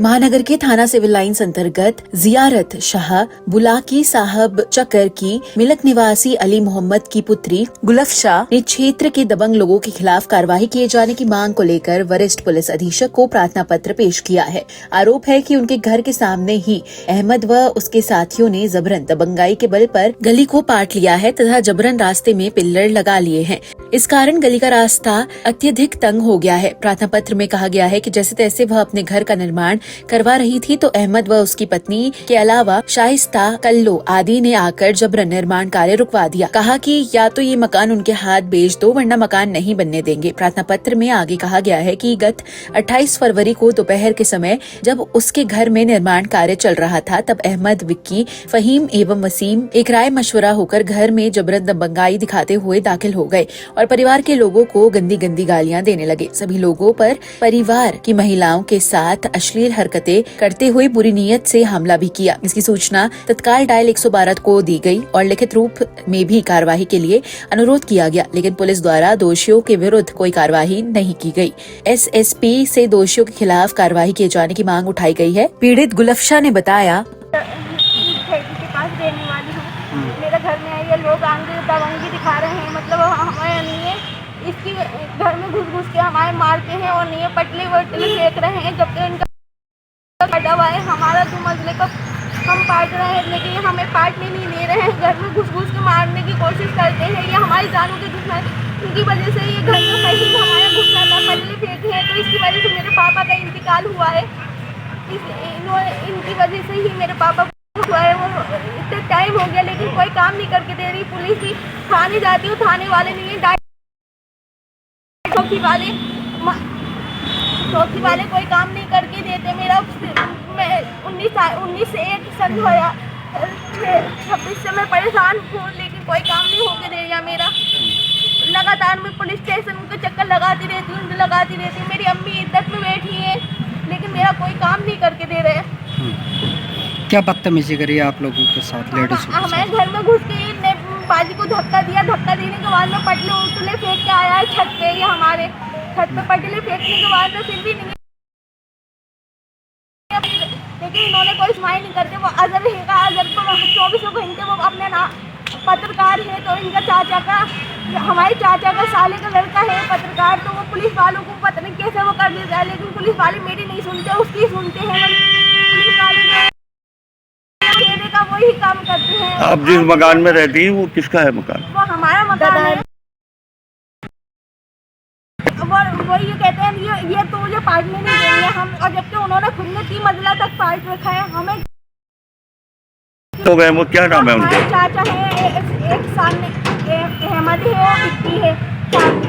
महानगर के थाना सिविल लाइंस अंतर्गत जियारत शाह बुलाकी साहब चक्कर की मिलक निवासी अली मोहम्मद की पुत्री गुलफशा ने क्षेत्र के दबंग लोगों के खिलाफ कार्रवाई किए जाने की मांग को लेकर वरिष्ठ पुलिस अधीक्षक को प्रार्थना पत्र पेश किया है। आरोप है कि उनके घर के सामने ही अहमद व उसके साथियों ने जबरन दबंगाई के बल पर गली को पाट लिया है तथा जबरन रास्ते में पिल्लर लगा लिए हैं। इस कारण गली का रास्ता अत्यधिक तंग हो गया है। प्रार्थना पत्र में कहा गया है कि जैसे तैसे वह अपने घर का निर्माण करवा रही थी तो अहमद व उसकी पत्नी के अलावा शाइस्ता कल्लो आदि ने आकर जबरन निर्माण कार्य रुकवा दिया। कहा कि या तो ये मकान उनके हाथ बेच दो वरना मकान नहीं बनने देंगे। प्रार्थना पत्र में आगे कहा गया है कि गत 28 फरवरी को दोपहर के समय जब उसके घर में निर्माण कार्य चल रहा था तब अहमद, विक्की, फहीम एवं वसीम एक राय मशवरा होकर घर में जबरन दबंगाई दिखाते हुए दाखिल हो गए और परिवार के लोगों को गंदी गंदी गालियां देने लगे। सभी लोगों पर परिवार की महिलाओं के साथ अश्लील हरकतें करते हुए बुरी नीयत से हमला भी किया। इसकी सूचना तत्काल डायल 112 को दी गई और लिखित रूप में भी कार्यवाही के लिए अनुरोध किया गया, लेकिन पुलिस द्वारा दोषियों के विरुद्ध कोई कार्यवाही नहीं की गई। एसएसपी से दोषियों के खिलाफ कार्यवाही किए जाने की मांग उठाई गई है। पीड़ित गुलफशा ने बताया, मेरे घर में ये लोग आगे दबंगी दिखा रहे हैं, मतलब हमारे नहीं है, इसकी घर में घुस के हमारे मारते हैं और नहीं पटले वटले फेंक रहे हैं। जब तक इनका दवा है हमारा 2 मंजिले का हम पाट रहे हैं, लेकिन हमें पाटने नहीं दे रहे हैं। घर में घुस के मारने की कोशिश करते हैं। ये हमारी जानों के दुश्मन, इनकी वजह से ये घर में पहले हमारा घुसना था, पटले फेंके हैं, तो इसकी वजह से मेरे पापा का इंतकाल हुआ है। इनकी वजह से ही मेरे पापा हुआ है। वो इतने टाइम हो गया लेकिन कोई काम नहीं करके दे रही। पुलिस भी थाने जाती हूँ, थाने वाले नहीं है, चौकी वाले कोई काम नहीं करके देते। मेरा 19 से 1 सन 2026 से मैं परेशान हूँ, लेकिन कोई काम नहीं होके दे रहा मेरा। लगातार मैं पुलिस स्टेशन के चक्कर लगाती रहती हूँ। मेरी अम्मी इज्जत में बैठी है लेकिन मेरा कोई काम नहीं करके दे रहे। क्या बदतमीजी करी आप लोगों के साथ, लेडीज? हमारे घर में घुस के ने बाजी को धक्का दिया। धक्का देने के बाद में पटले उठले फेंक के आया है छत पे। ये हमारे छत पे पटले फेंकने के बाद में फिर भी नहीं, लेकिन इन्होंने कोई सुनवाई नहीं करते। वो अजर है, अजर को 24 घंटे वो अपने ना पत्रकार है, तो इनका चाचा का, हमारे चाचा का साले का लड़का है पत्रकार, तो वो पुलिस वालों को पता नहीं कैसे वो कर देता है, लेकिन पुलिस वाले मेरी नहीं सुनते, उसकी सुनते हैं। पुलिस वाले का वही काम करते हैं। आप जिस मकान में रहती हैं वो किसका है मकान? वो हमारा मकान है। वही ये कहते हैं ये तो मुझे पाटने नहीं देंगे हम, और जबकि उन्होंने खुद ने 3 मंजिला तक पाट रखा है। हमें तो गए वो, क्या नाम है उनका? चाचा है, एक सामने अहमद है और विक्की है सामने।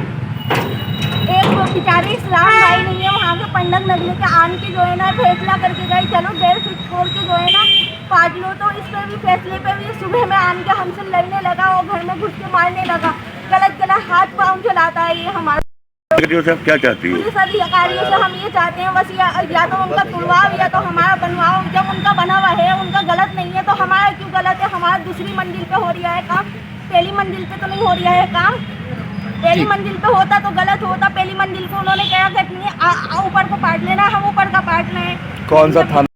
एक वो बेचारे इस्लाम भाई नहीं है, वहाँ के पंडक नगले के आन के जो है ना फैसला करके गई, चलो 1.5 फीट छोड़ के जो है ना पाट लो, तो इस पे भी फैसले पे भी सुबह में आन के हमसे लड़ने लगा और घर में घुस के मारने लगा। गलत हाथ पाँव चलाता है ये हमारा। से आप क्या चाहती हो? पुलिस अधिकारियों से हम ये चाहते हैं बस या तो उनका तुड़वाओ या तो हमारा बनवाओ। जब उनका बना हुआ है, उनका गलत नहीं है, तो हमारा क्यों गलत है? हमारा दूसरी मंजिल पे हो रहा है काम, पहली मंजिल पे तो नहीं हो रहा है काम। पहली मंजिल पे होता तो गलत होता। पहली मंजिल को उन्होंने क्या कहते हैं ऊपर को पाट लेना, हम ऊपर का पाटना है। कौन सा थाना?